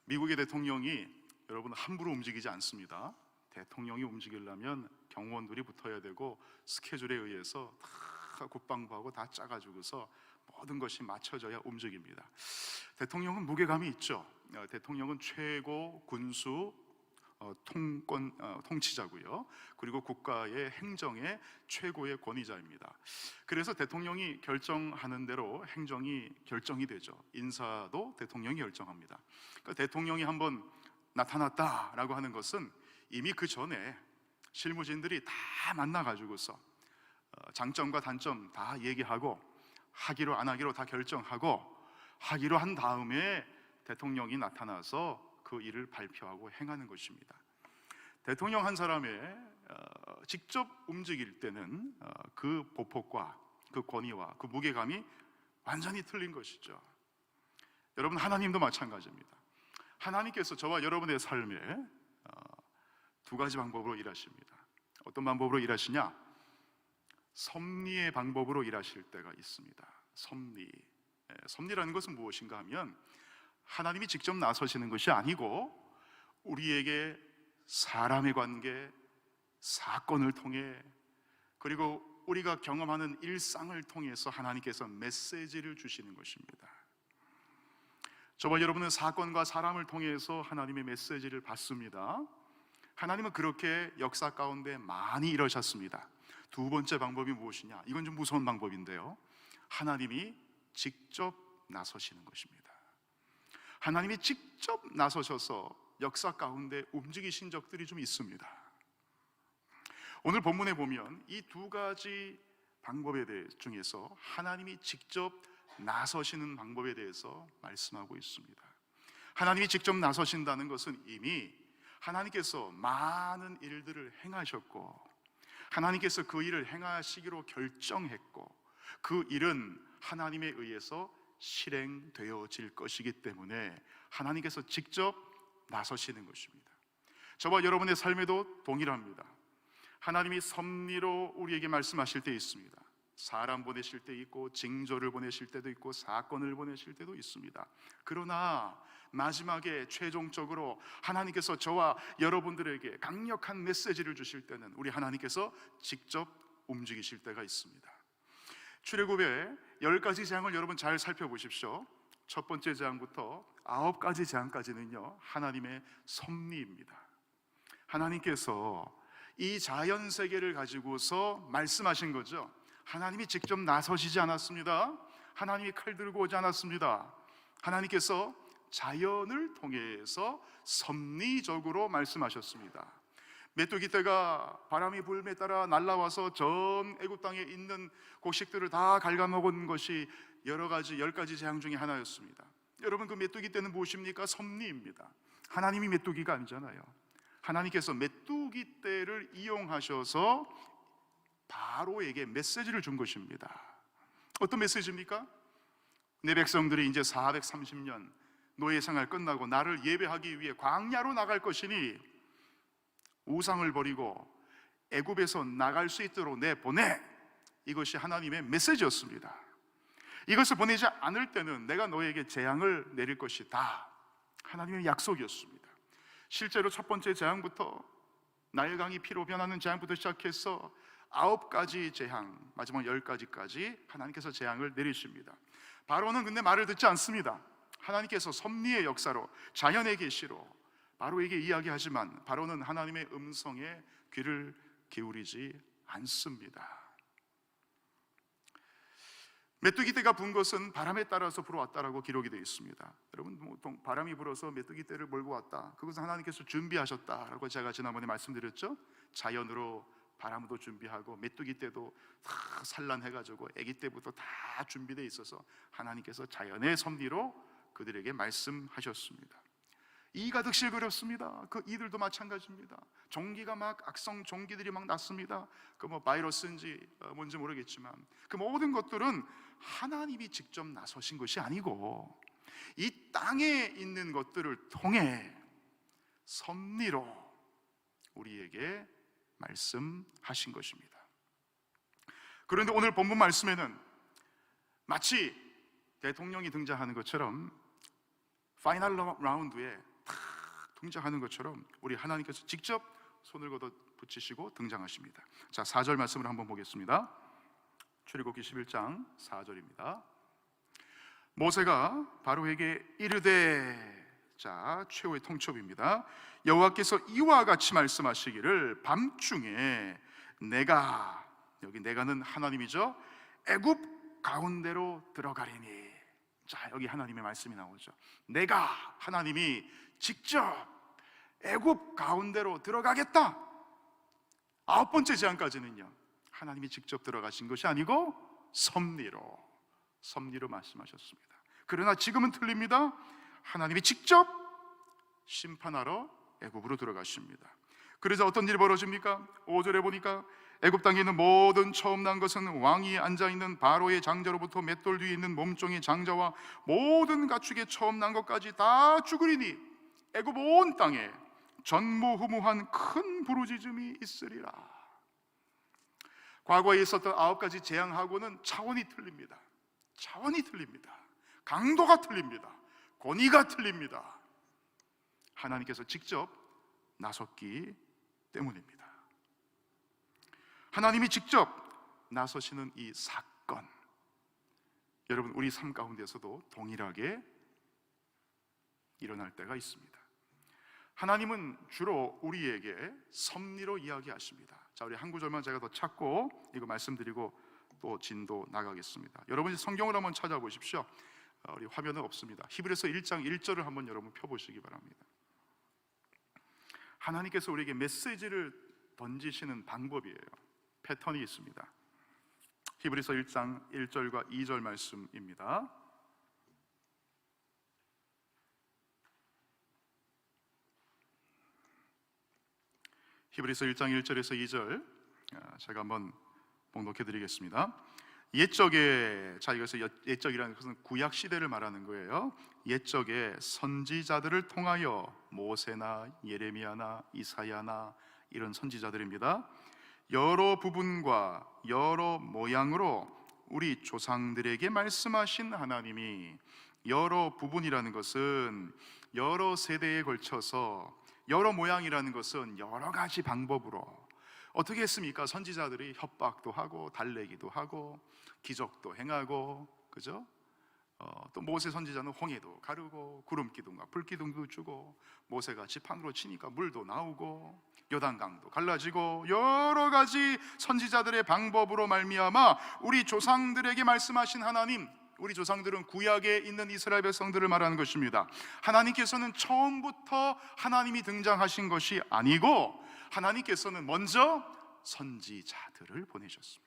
미국의 대통령이 여러분 함부로 움직이지 않습니다. 대통령이 움직이려면 경호원들이 붙어야 되고 스케줄에 의해서 다 국방부하고 다 짜가지고서 모든 것이 맞춰져야 움직입니다. 대통령은 무게감이 있죠. 대통령은 최고 군수 통치자고요. 그리고 국가의 행정의 최고의 권위자입니다. 그래서 대통령이 결정하는 대로 행정이 결정이 되죠. 인사도 대통령이 결정합니다. 그러니까 대통령이 한번 나타났다라고 하는 것은 이미 그 전에 실무진들이 다 만나가지고서 장점과 단점 다 얘기하고 하기로 안 하기로 다 결정하고 하기로 한 다음에 대통령이 나타나서 그 일을 발표하고 행하는 것입니다. 대통령 한 사람의 직접 움직일 때는 그 보폭과 그 권위와 그 무게감이 완전히 틀린 것이죠. 여러분, 하나님도 마찬가지입니다. 하나님께서 저와 여러분의 삶에 두 가지 방법으로 일하십니다. 어떤 방법으로 일하시냐? 섭리의 방법으로 일하실 때가 있습니다. 섭리라는 것은 무엇인가 하면 하나님이 직접 나서시는 것이 아니고 우리에게 사람의 관계, 사건을 통해 그리고 우리가 경험하는 일상을 통해서 하나님께서 메시지를 주시는 것입니다. 저와 여러분은 사건과 사람을 통해서 하나님의 메시지를 받습니다. 하나님은 그렇게 역사 가운데 많이 이러셨습니다. 두 번째 방법이 무엇이냐? 이건 좀 무서운 방법인데요, 하나님이 직접 나서시는 것입니다. 하나님이 직접 나서셔서 역사 가운데 움직이신 적들이 좀 있습니다. 오늘 본문에 보면 이 두 가지 방법에 대해 중에서 하나님이 직접 나서시는 방법에 대해서 말씀하고 있습니다. 하나님이 직접 나서신다는 것은 이미 하나님께서 많은 일들을 행하셨고 하나님께서 그 일을 행하시기로 결정했고 그 일은 하나님에 의해서 실행되어질 것이기 때문에 하나님께서 직접 나서시는 것입니다. 저와 여러분의 삶에도 동일합니다. 하나님이 섭리로 우리에게 말씀하실 때 있습니다. 사람 보내실 때 있고 징조를 보내실 때도 있고 사건을 보내실 때도 있습니다. 그러나 마지막에 최종적으로 하나님께서 저와 여러분들에게 강력한 메시지를 주실 때는 우리 하나님께서 직접 움직이실 때가 있습니다. 출애굽의 10가지 재앙을 여러분 잘 살펴보십시오. 첫 번째 재앙부터 9가지 재앙까지는요, 하나님의 섭리입니다. 하나님께서 이 자연 세계를 가지고서 말씀하신 거죠. 하나님이 직접 나서시지 않았습니다. 하나님이 칼 들고 오지 않았습니다. 하나님께서 자연을 통해서 섭리적으로 말씀하셨습니다. 메뚜기 떼가 바람이 불매 따라 날아와서 전 애굽 땅에 있는 곡식들을 다 갉아먹은 것이 여러 가지 10가지 재앙 중에 하나였습니다. 여러분, 그 메뚜기 떼는 무엇입니까? 섭리입니다. 하나님이 메뚜기가 아니잖아요. 하나님께서 메뚜기 떼를 이용하셔서 바로에게 메시지를 준 것입니다. 어떤 메시지입니까? 내 백성들이 이제 430년 노예 생활 끝나고 나를 예배하기 위해 광야로 나갈 것이니 우상을 버리고 애굽에서 나갈 수 있도록 내보내. 이것이 하나님의 메시지였습니다. 이것을 보내지 않을 때는 내가 너에게 재앙을 내릴 것이다. 하나님의 약속이었습니다. 실제로 첫 번째 재앙부터 나일강이 피로 변하는 재앙부터 시작해서 9가지 재앙, 마지막 10가지까지 하나님께서 재앙을 내리십니다. 바로는 근데 말을 듣지 않습니다. 하나님께서 섭리의 역사로 자연의 계시로 바로에게 이야기하지만 바로는 하나님의 음성에 귀를 기울이지 않습니다. 메뚜기 떼가 분 것은 바람에 따라서 불어왔다라고 기록이 되어 있습니다. 여러분, 보통 바람이 불어서 메뚜기 떼를 몰고 왔다, 그것은 하나님께서 준비하셨다라고 제가 지난번에 말씀드렸죠. 자연으로 바람도 준비하고 메뚜기 떼도 다 산란해가지고 아기 때부터 다 준비되어 있어서 하나님께서 자연의 섭리로 그들에게 말씀하셨습니다. 이 가득 실그렸습니다. 그 이들도 마찬가지입니다. 종기가 막 악성 종기들이 막 났습니다. 그 뭐 바이러스인지 뭔지 모르겠지만 그 모든 것들은 하나님이 직접 나서신 것이 아니고 이 땅에 있는 것들을 통해 섭리로 우리에게 말씀하신 것입니다. 그런데 오늘 본문 말씀에는 마치 대통령이 등장하는 것처럼 파이널 라운드에 등장하는 것처럼 우리 하나님께서 직접 손을 걷어 붙이시고 등장하십니다. 자, 4절 말씀을 한번 보겠습니다. 출애굽기 11장 4절입니다. 모세가 바로에게 이르되, 자, 최후의 통첩입니다. 여호와께서 이와 같이 말씀하시기를 밤중에 내가, 여기 내가는 하나님이죠, 애굽 가운데로 들어가리니. 자, 여기 하나님의 말씀이 나오죠. 내가, 하나님이 직접 애굽 가운데로 들어가겠다. 9번째 제안까지는요, 하나님이 직접 들어가신 것이 아니고 섭리로 말씀하셨습니다. 그러나 지금은 틀립니다. 하나님이 직접 심판하러 애굽으로 들어가십니다. 그래서 어떤 일이 벌어집니까? 5절에 보니까 애굽 땅에 있는 모든 처음 난 것은 왕이 앉아있는 바로의 장자로부터 맷돌 뒤에 있는 몸종의 장자와 모든 가축의 처음 난 것까지 다 죽으리니 애굽 온 땅에 전무후무한 큰 부르짖음이 있으리라. 과거에 있었던 9가지 재앙하고는 차원이 틀립니다. 강도가 틀립니다. 권위가 틀립니다. 하나님께서 직접 나섰기 때문입니다. 하나님이 직접 나서시는 이 사건, 여러분, 우리 삶 가운데서도 동일하게 일어날 때가 있습니다. 하나님은 주로 우리에게 섭리로 이야기하십니다. 자, 우리 한 구절만 제가 더 찾고 이거 말씀드리고 또 진도 나가겠습니다. 여러분이 성경을 한번 찾아보십시오. 우리 화면은 없습니다. 히브리서 1장 1절을 한번 여러분 펴보시기 바랍니다. 하나님께서 우리에게 메시지를 던지시는 방법이에요. 패턴이 있습니다. 히브리서 1장 1절과 2절 말씀입니다. 히브리서 1장 1절에서 2절 제가 한번 봉독해 드리겠습니다. 옛적에, 자, 이것을 옛적이라는 것은 구약 시대를 말하는 거예요. 옛적에 선지자들을 통하여 모세나 예레미야나 이사야나 이런 선지자들입니다. 여러 부분과 여러 모양으로 우리 조상들에게 말씀하신 하나님이, 여러 부분이라는 것은 여러 세대에 걸쳐서, 여러 모양이라는 것은 여러 가지 방법으로 어떻게 했습니까? 선지자들이 협박도 하고 달래기도 하고 기적도 행하고, 그죠? 또 모세 선지자는 홍해도 가르고 구름기둥과 불기둥도 주고, 모세가 지팡이로 치니까 물도 나오고 요단강도 갈라지고, 여러 가지 선지자들의 방법으로 말미암아 우리 조상들에게 말씀하신 하나님, 우리 조상들은 구약에 있는 이스라엘 백성들을 말하는 것입니다. 하나님께서는 처음부터 하나님이 등장하신 것이 아니고 하나님께서는 먼저 선지자들을 보내셨습니다.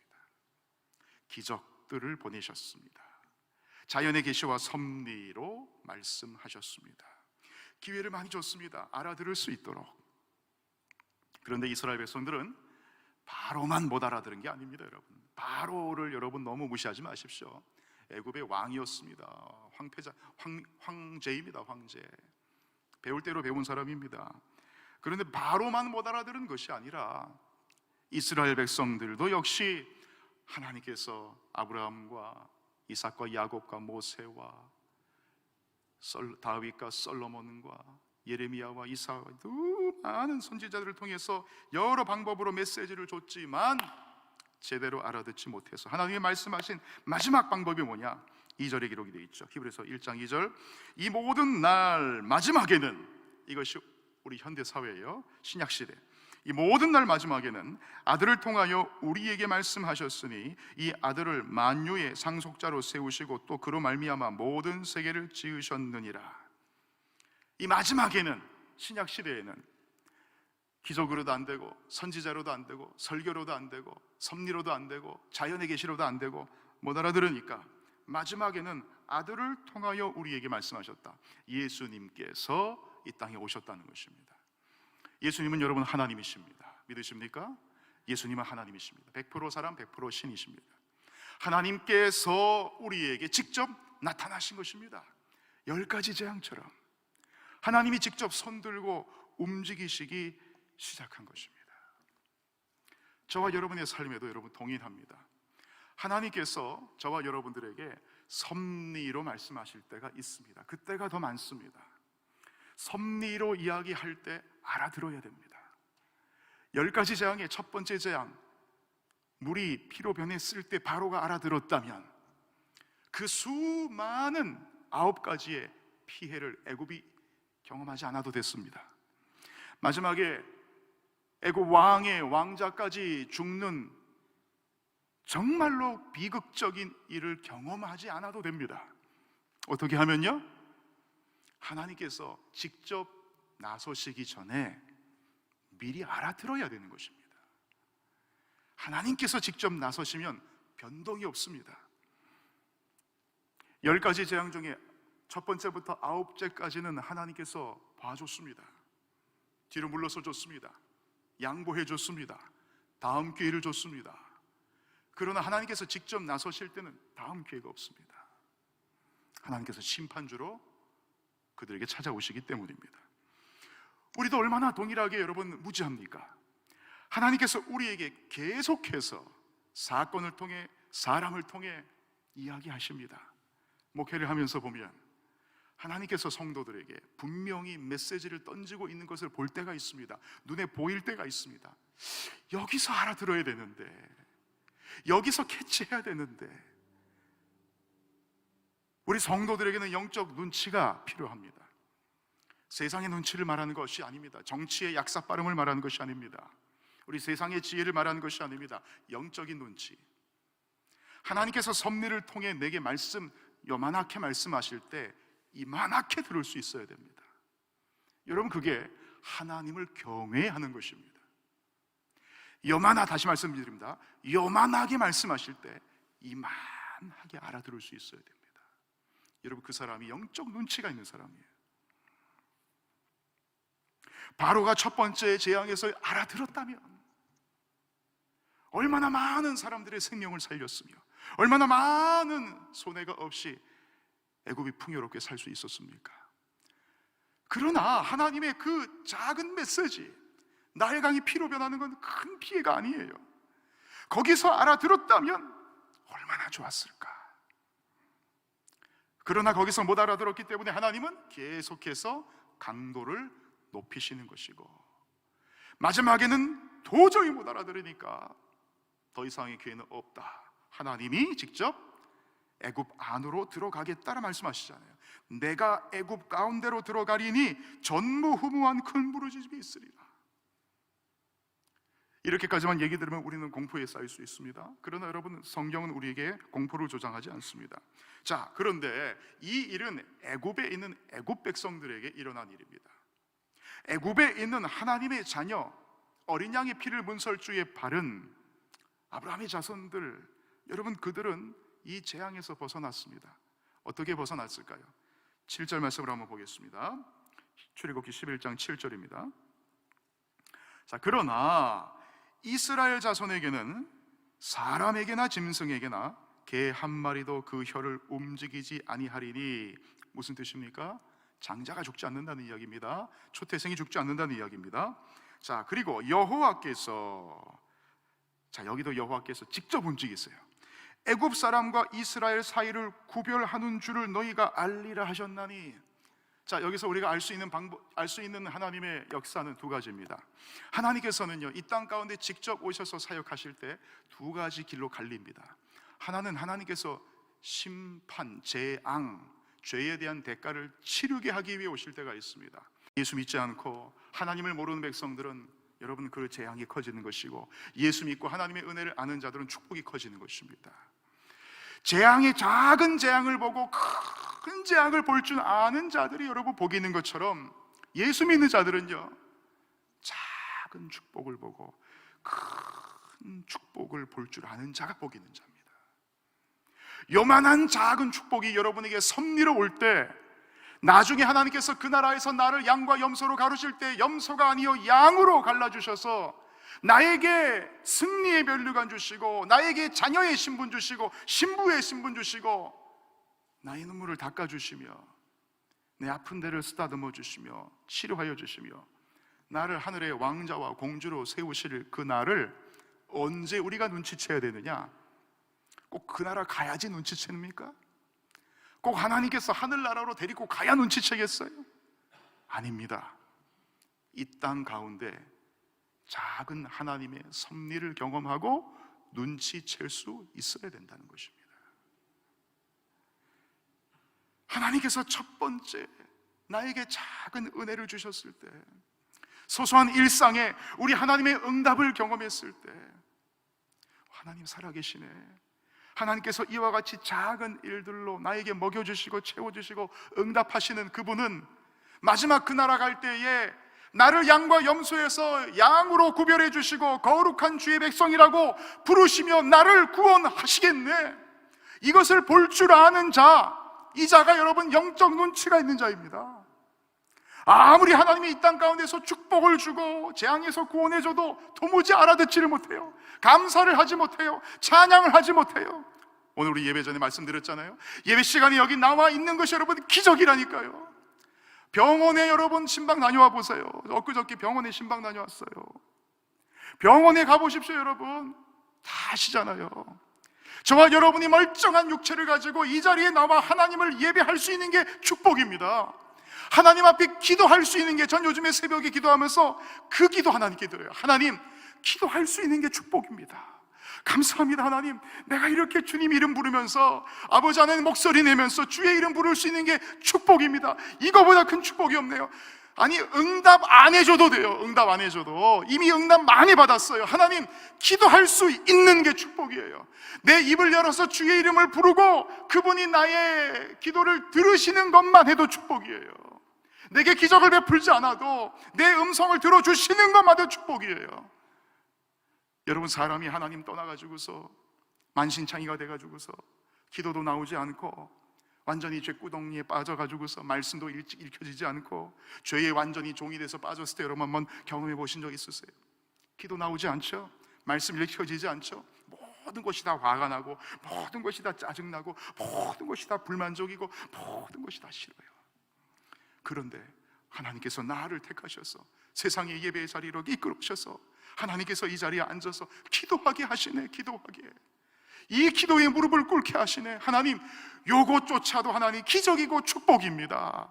기적들을 보내셨습니다. 자연의 계시와 섭리로 말씀하셨습니다. 기회를 많이 줬습니다. 알아들을 수 있도록. 그런데 이스라엘 백성들은 바로만 못 알아들은 게 아닙니다. 여러분, 바로를 여러분 너무 무시하지 마십시오. 애굽의 왕이었습니다. 황제입니다. 황제. 배울 대로 배운 사람입니다. 그런데 바로만 못 알아들은 것이 아니라 이스라엘 백성들도 역시 하나님께서 아브라함과 이삭과 야곱과 모세와 다윗과 솔로몬과 예레미야와 이사야, 많은 선지자들을 통해서 여러 방법으로 메시지를 줬지만 제대로 알아듣지 못해서 하나님이 말씀하신 마지막 방법이 뭐냐? 2절에 기록이 되어 있죠. 히브리서 1장 2절, 이 모든 날 마지막에는, 이것이 우리 현대 사회예요. 신약 시대. 이 모든 날 마지막에는 아들을 통하여 우리에게 말씀하셨으니 이 아들을 만유의 상속자로 세우시고 또 그로 말미암아 모든 세계를 지으셨느니라. 이 마지막에는, 신약 시대에는 기적으로도 안 되고 선지자로도 안 되고 설교로도 안 되고 섭리로도 안 되고 자연의 계시로도 안 되고 못 알아들으니까 마지막에는 아들을 통하여 우리에게 말씀하셨다. 예수님께서 이 땅에 오셨다는 것입니다. 예수님은 여러분 하나님이십니다. 믿으십니까? 예수님은 하나님이십니다. 100% 사람 100% 신이십니다. 하나님께서 우리에게 직접 나타나신 것입니다. 10가지 재앙처럼 하나님이 직접 손들고 움직이시기 시작한 것입니다. 저와 여러분의 삶에도 여러분 동일합니다. 하나님께서 저와 여러분들에게 섭리로 말씀하실 때가 있습니다. 그때가 더 많습니다. 섭리로 이야기할 때 알아들어야 됩니다. 10가지 재앙의 첫 번째 재앙, 물이 피로 변했을 때 바로가 알아들었다면 그 수많은 9가지의 피해를 애굽이 경험하지 않아도 됐습니다. 마지막에 애굽 왕의 왕자까지 죽는 정말로 비극적인 일을 경험하지 않아도 됩니다. 어떻게 하면요? 하나님께서 직접 나서시기 전에 미리 알아들어야 되는 것입니다. 하나님께서 직접 나서시면 변동이 없습니다. 10가지 재앙 중에 첫 번째부터 9째까지는 하나님께서 봐줬습니다. 뒤로 물러서 줬습니다. 양보해 줬습니다. 다음 기회를 줬습니다. 그러나 하나님께서 직접 나서실 때는 다음 기회가 없습니다. 하나님께서 심판주로 그들에게 찾아오시기 때문입니다. 우리도 얼마나 동일하게 여러분 무지합니까? 하나님께서 우리에게 계속해서 사건을 통해, 사람을 통해 이야기하십니다. 목회를 하면서 보면 하나님께서 성도들에게 분명히 메시지를 던지고 있는 것을 볼 때가 있습니다. 눈에 보일 때가 있습니다. 여기서 알아들어야 되는데, 여기서 캐치해야 되는데, 우리 성도들에게는 영적 눈치가 필요합니다. 세상의 눈치를 말하는 것이 아닙니다. 정치의 약삭빠름을 말하는 것이 아닙니다. 우리 세상의 지혜를 말하는 것이 아닙니다. 영적인 눈치. 하나님께서 섭리를 통해 내게 요만하게 말씀하실 때 이만하게 들을 수 있어야 됩니다. 여러분, 그게 하나님을 경외하는 것입니다. 다시 말씀드립니다. 요만하게 말씀하실 때 이만하게 알아들을 수 있어야 됩니다. 여러분, 그 사람이 영적 눈치가 있는 사람이에요. 바로가 첫 번째 재앙에서 알아들었다면 얼마나 많은 사람들의 생명을 살렸으며 얼마나 많은 손해가 없이 애굽이 풍요롭게 살 수 있었습니까? 그러나 하나님의 그 작은 메시지, 나일 강이 피로 변하는 건 큰 피해가 아니에요. 거기서 알아들었다면 얼마나 좋았을까? 그러나 거기서 못 알아들었기 때문에 하나님은 계속해서 강도를 높이시는 것이고, 마지막에는 도저히 못 알아들으니까 더 이상의 기회는 없다. 하나님이 직접 애굽 안으로 들어가겠다라 말씀하시잖아요. 내가 애굽 가운데로 들어가리니 전무후무한 큰 부르짖음이 있으리라. 이렇게까지만 얘기 들으면 우리는 공포에 쌓일 수 있습니다. 그러나 여러분, 성경은 우리에게 공포를 조장하지 않습니다. 자, 그런데 이 일은 애굽에 있는 애굽 백성들에게 일어난 일입니다. 애굽에 있는 하나님의 자녀, 어린 양의 피를 문설주에 바른 아브라함의 자손들, 여러분, 그들은 이 재앙에서 벗어났습니다. 어떻게 벗어났을까요? 7절 말씀을 한번 보겠습니다. 출애굽기 11장 7절입니다. 자, 그러나 이스라엘 자손에게는 사람에게나 짐승에게나 개 한 마리도 그 혀를 움직이지 아니하리니. 무슨 뜻입니까? 장자가 죽지 않는다는 이야기입니다. 초태생이 죽지 않는다는 이야기입니다. 자, 그리고 여호와께서, 자, 여기도 여호와께서 직접 움직이세요. 애굽 사람과 이스라엘 사이를 구별하는 줄을 너희가 알리라 하셨나니. 자, 여기서 우리가 알 수 있는 하나님의 역사는 두 가지입니다. 하나님께서는요, 이 땅 가운데 직접 오셔서 사역하실 때 두 가지 길로 갈립니다. 하나는 하나님께서 심판, 재앙, 죄에 대한 대가를 치르게 하기 위해 오실 때가 있습니다. 예수 믿지 않고 하나님을 모르는 백성들은 여러분, 그 재앙이 커지는 것이고, 예수 믿고 하나님의 은혜를 아는 자들은 축복이 커지는 것입니다. 재앙의 작은 재앙을 보고 큰 재앙을 볼 줄 아는 자들이 여러분 복이 있는 것처럼, 예수 믿는 자들은요, 작은 축복을 보고 큰 축복을 볼 줄 아는 자가 복이 있는 자입니다. 요만한 작은 축복이 여러분에게 섭리로 올 때, 나중에 하나님께서 그 나라에서 나를 양과 염소로 가르실 때 염소가 아니요 양으로 갈라주셔서 나에게 승리의 면류관 주시고, 나에게 자녀의 신분 주시고, 신부의 신분 주시고, 나의 눈물을 닦아주시며, 내 아픈 데를 쓰다듬어 주시며 치료하여 주시며, 나를 하늘의 왕자와 공주로 세우실 그 날을 언제 우리가 눈치채야 되느냐? 꼭 그 나라 가야지 눈치채입니까? 꼭 하나님께서 하늘나라로 데리고 가야 눈치채겠어요? 아닙니다. 이 땅 가운데 작은 하나님의 섭리를 경험하고 눈치챌 수 있어야 된다는 것입니다. 하나님께서 첫 번째 나에게 작은 은혜를 주셨을 때, 소소한 일상에 우리 하나님의 응답을 경험했을 때, 하나님 살아계시네, 하나님께서 이와 같이 작은 일들로 나에게 먹여주시고 채워주시고 응답하시는 그분은 마지막 그 나라 갈 때에 나를 양과 염소에서 양으로 구별해 주시고 거룩한 주의 백성이라고 부르시며 나를 구원하시겠네. 이것을 볼 줄 아는 자, 이 자가 여러분 영적 눈치가 있는 자입니다. 아무리 하나님이 이 땅 가운데서 축복을 주고 재앙에서 구원해줘도 도무지 알아듣지를 못해요. 감사를 하지 못해요. 찬양을 하지 못해요. 오늘 우리 예배 전에 말씀드렸잖아요. 예배 시간에 여기 나와 있는 것이 여러분 기적이라니까요. 병원에 여러분 신방 다녀와 보세요. 엊그저께 병원에 신방 다녀왔어요. 병원에 가보십시오. 여러분 다 아시잖아요. 저와 여러분이 멀쩡한 육체를 가지고 이 자리에 나와 하나님을 예배할 수 있는 게 축복입니다. 하나님 앞에 기도할 수 있는 게, 전 요즘에 새벽에 기도하면서 그 기도 하나님께 드려요. 하나님, 기도할 수 있는 게 축복입니다. 감사합니다. 하나님, 내가 이렇게 주님 이름 부르면서 아버지 하나님 목소리 내면서 주의 이름 부를 수 있는 게 축복입니다. 이거보다 큰 축복이 없네요. 아니, 응답 안 해줘도 돼요. 응답 안 해줘도 이미 응답 많이 받았어요. 하나님, 기도할 수 있는 게 축복이에요. 내 입을 열어서 주의 이름을 부르고 그분이 나의 기도를 들으시는 것만 해도 축복이에요. 내게 기적을 베풀지 않아도 내 음성을 들어주시는 것마다 축복이에요. 여러분, 사람이 하나님 떠나가지고서 만신창이가 돼가지고서 기도도 나오지 않고 완전히 죄구덩이에 빠져가지고서 말씀도 일찍 읽혀지지 않고 죄에 완전히 종이 돼서 빠졌을 때 여러분 한번 경험해 보신 적 있으세요? 기도 나오지 않죠? 말씀 읽혀지지 않죠? 모든 것이 다 화가 나고 모든 것이 다 짜증나고 모든 것이 다 불만족이고 모든 것이 다 싫어요. 그런데 하나님께서 나를 택하셔서 세상의 예배의 자리로 이끌어오셔서 하나님께서 이 자리에 앉아서 기도하게 하시네. 기도하게, 이 기도에 무릎을 꿇게 하시네. 하나님, 요것조차도 하나님 기적이고 축복입니다.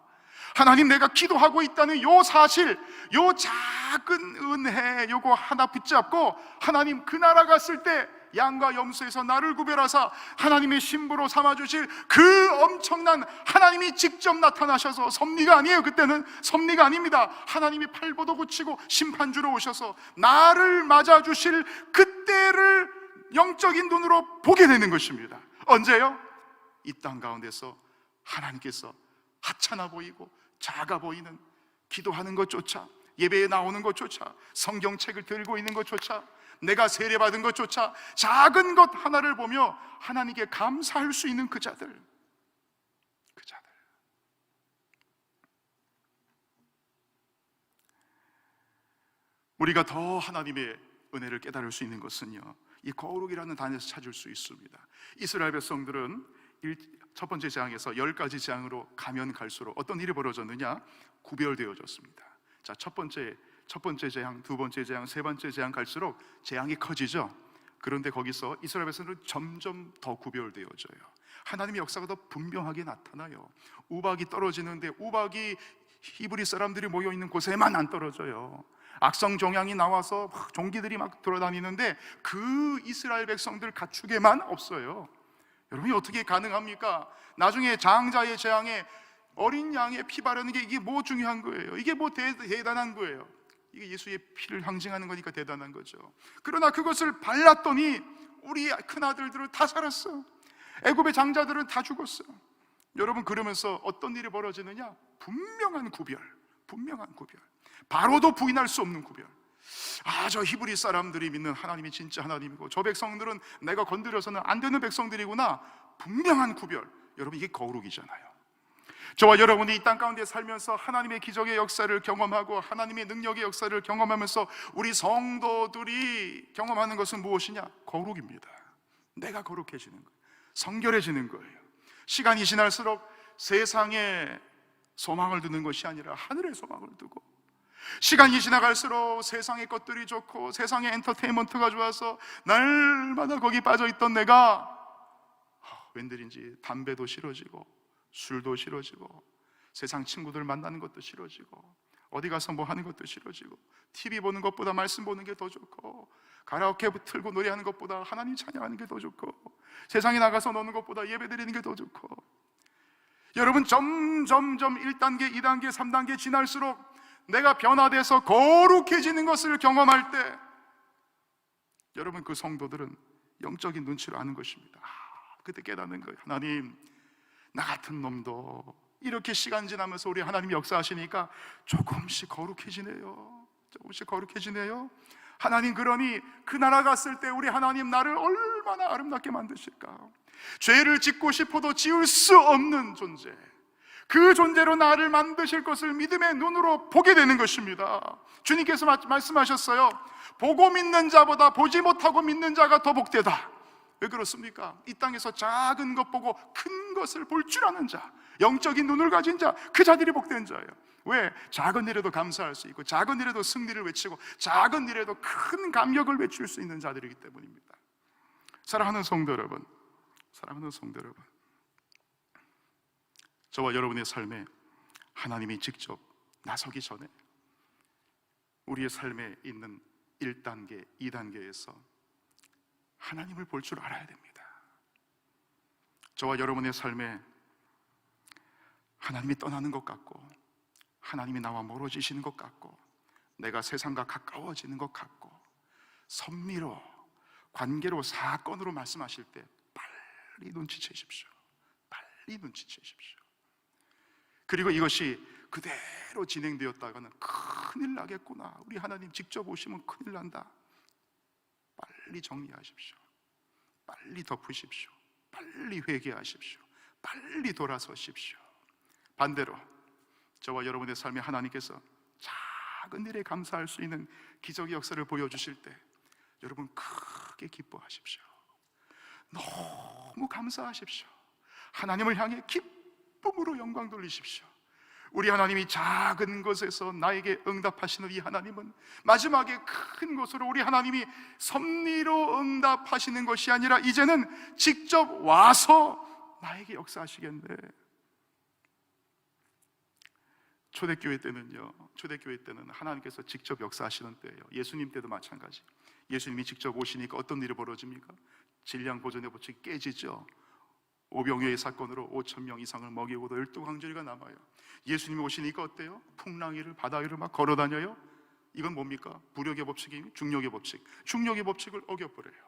하나님, 내가 기도하고 있다는 요 사실, 요 작은 은혜 요거 하나 붙잡고 하나님 그 나라 갔을 때 양과 염소에서 나를 구별하사 하나님의 신부로 삼아주실 그 엄청난 하나님이 직접 나타나셔서, 섭리가 아니에요. 그때는 섭리가 아닙니다. 하나님이 팔보도 고치고 심판주로 오셔서 나를 맞아주실 그때를 영적인 눈으로 보게 되는 것입니다. 언제요? 이 땅 가운데서 하나님께서 하찮아 보이고 작아 보이는 기도하는 것조차, 예배에 나오는 것조차, 성경책을 들고 있는 것조차, 내가 세례받은 것조차 작은 것 하나를 보며 하나님께 감사할 수 있는 그 자들. 우리가 더 하나님의 은혜를 깨달을 수 있는 것은요, 이 거룩이라는 단에서 찾을 수 있습니다. 이스라엘 백성들은 첫 번째 재앙에서 10가지 재앙으로 가면 갈수록 어떤 일이 벌어졌느냐? 구별되어졌습니다. 자, 첫 번째 재앙, 두 번째 재앙, 세 번째 재앙 갈수록 재앙이 커지죠. 그런데 거기서 이스라엘 백성들은 점점 더 구별되어져요. 하나님의 역사가 더 분명하게 나타나요. 우박이 떨어지는데 우박이 히브리 사람들이 모여있는 곳에만 안 떨어져요. 악성 종양이 나와서 종기들이 막 돌아다니는데 그 이스라엘 백성들 가축에만 없어요. 여러분이 어떻게 가능합니까? 나중에 장자의 재앙에 어린 양의 피 바르는 게 이게 뭐 중요한 거예요? 이게 뭐 대단한 거예요? 이게 예수의 피를 상징하는 거니까 대단한 거죠. 그러나 그것을 발랐더니 우리 큰아들들은 다 살았어. 애굽의 장자들은 다 죽었어. 여러분, 그러면서 어떤 일이 벌어지느냐? 분명한 구별. 바로도 부인할 수 없는 구별. 저 히브리 사람들이 믿는 하나님이 진짜 하나님이고 저 백성들은 내가 건드려서는 안 되는 백성들이구나. 분명한 구별. 여러분, 이게 거룩이잖아요. 저와 여러분이 이 땅 가운데 살면서 하나님의 기적의 역사를 경험하고 하나님의 능력의 역사를 경험하면서 우리 성도들이 경험하는 것은 무엇이냐? 거룩입니다. 내가 거룩해지는 거예요. 성결해지는 거예요. 시간이 지날수록 세상에 소망을 두는 것이 아니라 하늘의 소망을 두고, 시간이 지나갈수록 세상의 것들이 좋고 세상의 엔터테인먼트가 좋아서 날마다 거기 빠져있던 내가 웬들인지 담배도 싫어지고 술도 싫어지고 세상 친구들 만나는 것도 싫어지고, 어디 가서 뭐 하는 것도 싫어지고, TV 보는 것보다 말씀 보는 게 더 좋고, 가라오케 틀고 노래하는 것보다 하나님 찬양하는 게 더 좋고, 세상에 나가서 노는 것보다 예배 드리는 게 더 좋고. 여러분, 점점 1단계, 2단계, 3단계 지날수록 내가 변화돼서 거룩해지는 것을 경험할 때, 여러분, 그 성도들은 영적인 눈치를 아는 것입니다. 그때 깨닫는 거예요. 하나님, 나 같은 놈도 이렇게 시간 지나면서 우리 하나님이 역사하시니까 조금씩 거룩해지네요. 조금씩 거룩해지네요. 하나님, 그러니 그 나라 갔을 때 우리 하나님 나를 얼마나 아름답게 만드실까. 죄를 짓고 싶어도 지을 수 없는 존재, 그 존재로 나를 만드실 것을 믿음의 눈으로 보게 되는 것입니다. 주님께서 말씀하셨어요. 보고 믿는 자보다 보지 못하고 믿는 자가 더 복되다. 왜 그렇습니까? 이 땅에서 작은 것 보고 큰 것을 볼 줄 아는 자, 영적인 눈을 가진 자, 그 자들이 복된 자예요. 왜? 작은 일에도 감사할 수 있고, 작은 일에도 승리를 외치고, 작은 일에도 큰 감격을 외칠 수 있는 자들이기 때문입니다. 사랑하는 성도 여러분, 사랑하는 성도 여러분, 저와 여러분의 삶에 하나님이 직접 나서기 전에 우리의 삶에 있는 1단계, 2단계에서 하나님을 볼 줄 알아야 됩니다. 저와 여러분의 삶에 하나님이 떠나는 것 같고, 하나님이 나와 멀어지시는 것 같고, 내가 세상과 가까워지는 것 같고, 섭리로, 관계로, 사건으로 말씀하실 때 빨리 눈치채십시오. 빨리 눈치채십시오. 그리고 이것이 그대로 진행되었다가는 큰일 나겠구나, 우리 하나님 직접 오시면 큰일 난다, 빨리 정리하십시오. 빨리 덮으십시오. 빨리 회개하십시오. 빨리 돌아서십시오. 반대로 저와 여러분의 삶에 하나님께서 작은 일에 감사할 수 있는 기적의 역사를 보여주실 때 여러분 크게 기뻐하십시오. 너무 감사하십시오. 하나님을 향해 기쁨으로 영광 돌리십시오. 우리 하나님이 작은 것에서 나에게 응답하시는 이 하나님은 마지막에 큰 것으로 우리 하나님이 섭리로 응답하시는 것이 아니라 이제는 직접 와서 나에게 역사하시겠네. 초대교회 때는 하나님께서 직접 역사하시는 때예요. 예수님 때도 마찬가지. 예수님이 직접 오시니까 어떤 일이 벌어집니까? 질량 보존의 법칙이 깨지죠. 오병이어의 사건으로 5,000명 이상을 먹이고도 12광주리가 남아요. 예수님이 오시니까 어때요? 풍랑 위를, 바다 위를 막 걸어다녀요. 이건 뭡니까? 부력의 법칙이 중력의 법칙. 중력의 법칙을 어겨버려요.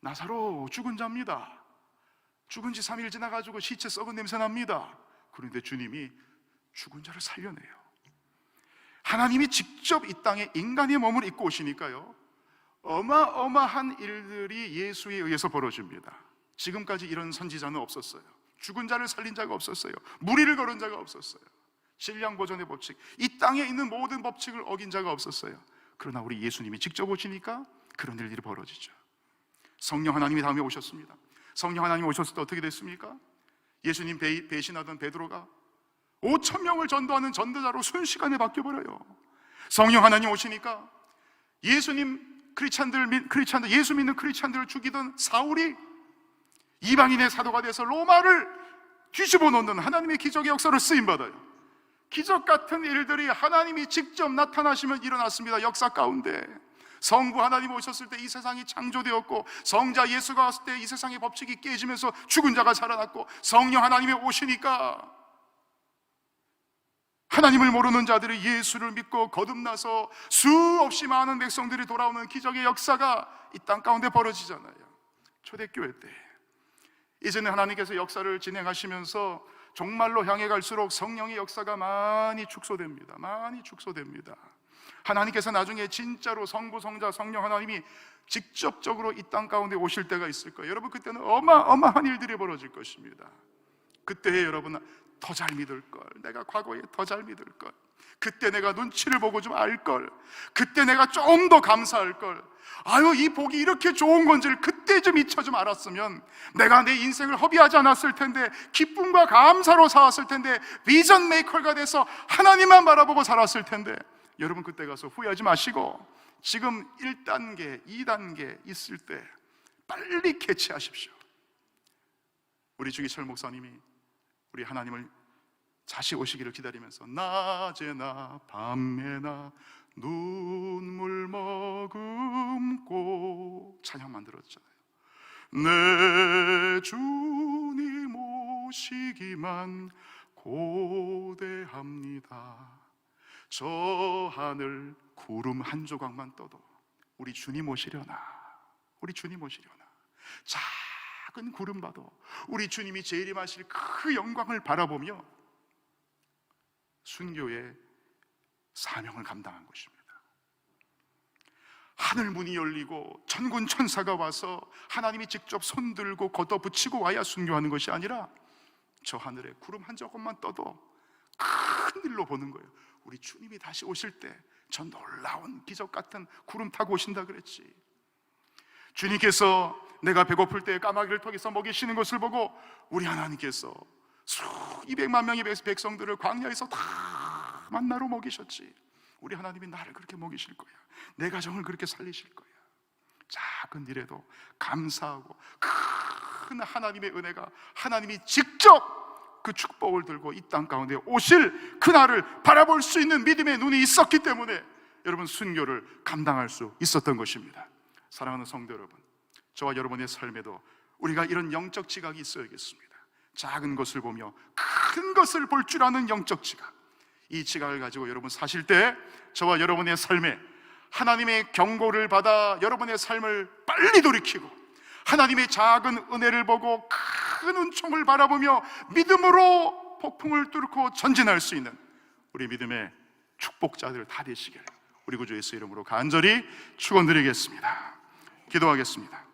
나사로 죽은 자입니다. 죽은 지 3일 지나가지고 시체 썩은 냄새 납니다. 그런데 주님이 죽은 자를 살려내요. 하나님이 직접 이 땅에 인간의 몸을 입고 오시니까요, 어마어마한 일들이 예수에 의해서 벌어집니다. 지금까지 이런 선지자는 없었어요. 죽은 자를 살린 자가 없었어요. 무리를 걸은 자가 없었어요. 질량 보존의 법칙, 이 땅에 있는 모든 법칙을 어긴 자가 없었어요. 그러나 우리 예수님이 직접 오시니까 그런 일들이 벌어지죠. 성령 하나님이 다음에 오셨습니다. 성령 하나님이 오셨을 때 어떻게 됐습니까? 예수님 배신하던 베드로가 5,000명을 전도하는 전도자로 순식간에 바뀌어버려요. 성령 하나님 오시니까 예수님 크리스찬들, 예수 믿는 크리스찬들을 죽이던 사울이 이방인의 사도가 돼서 로마를 뒤집어 놓는 하나님의 기적의 역사를 쓰임받아요. 기적 같은 일들이 하나님이 직접 나타나시면 일어났습니다. 역사 가운데 성부 하나님 오셨을 때 이 세상이 창조되었고, 성자 예수가 왔을 때 이 세상의 법칙이 깨지면서 죽은 자가 살아났고, 성령 하나님이 오시니까 하나님을 모르는 자들이 예수를 믿고 거듭나서 수없이 많은 백성들이 돌아오는 기적의 역사가 이 땅 가운데 벌어지잖아요. 초대교회 때 이제는 하나님께서 역사를 진행하시면서 종말로 향해 갈수록 성령의 역사가 많이 축소됩니다. 많이 축소됩니다. 하나님께서 나중에 진짜로 성부, 성자, 성령 하나님이 직접적으로 이 땅 가운데 오실 때가 있을 거예요. 여러분, 그때는 어마어마한 일들이 벌어질 것입니다. 그때에 여러분 더 잘 믿을 걸, 내가 과거에 더 잘 믿을 걸, 그때 내가 눈치를 보고 좀 알 걸, 그때 내가 좀 더 감사할 걸, 아유 이 복이 이렇게 좋은 건지를 그때 좀 미처 좀 알았으면 내가 내 인생을 허비하지 않았을 텐데, 기쁨과 감사로 살았을 텐데, 비전 메이커가 돼서 하나님만 바라보고 살았을 텐데. 여러분, 그때 가서 후회하지 마시고 지금 1단계, 2단계 있을 때 빨리 캐치하십시오. 우리 주기철 목사님이 우리 하나님을 다시 오시기를 기다리면서 낮에나 밤에나 눈물 머금고 찬양 만들었잖아요. 내 주님 오시기만 고대합니다. 저 하늘 구름 한 조각만 떠도 우리 주님 오시려나, 우리 주님 오시려나. 작은 구름 봐도 우리 주님이 재림하실 그 영광을 바라보며 순교의 사명을 감당한 것입니다. 하늘 문이 열리고 천군 천사가 와서 하나님이 직접 손들고 걷어붙이고 와야 순교하는 것이 아니라 저 하늘에 구름 한 조각만 떠도 큰 일로 보는 거예요. 우리 주님이 다시 오실 때 저 놀라운 기적 같은 구름 타고 오신다 그랬지. 주님께서 내가 배고플 때 까마귀를 통해서 먹이시는 것을 보고 우리 하나님께서 수백만 명의 백성들을 광야에서 다 만나로 먹이셨지. 우리 하나님이 나를 그렇게 먹이실 거야. 내 가정을 그렇게 살리실 거야. 작은 일에도 감사하고 큰 하나님의 은혜가, 하나님이 직접 그 축복을 들고 이 땅 가운데 오실 그날을 바라볼 수 있는 믿음의 눈이 있었기 때문에 여러분 순교를 감당할 수 있었던 것입니다. 사랑하는 성도 여러분, 저와 여러분의 삶에도 우리가 이런 영적 지각이 있어야겠습니다. 작은 것을 보며 큰 것을 볼 줄 아는 영적 지각, 이 지각을 가지고 여러분 사실 때 저와 여러분의 삶에 하나님의 경고를 받아 여러분의 삶을 빨리 돌이키고 하나님의 작은 은혜를 보고 큰 은총을 바라보며 믿음으로 폭풍을 뚫고 전진할 수 있는 우리 믿음의 축복자들 다 되시길 우리 구주 예수 이름으로 간절히 축원드리겠습니다. 기도하겠습니다.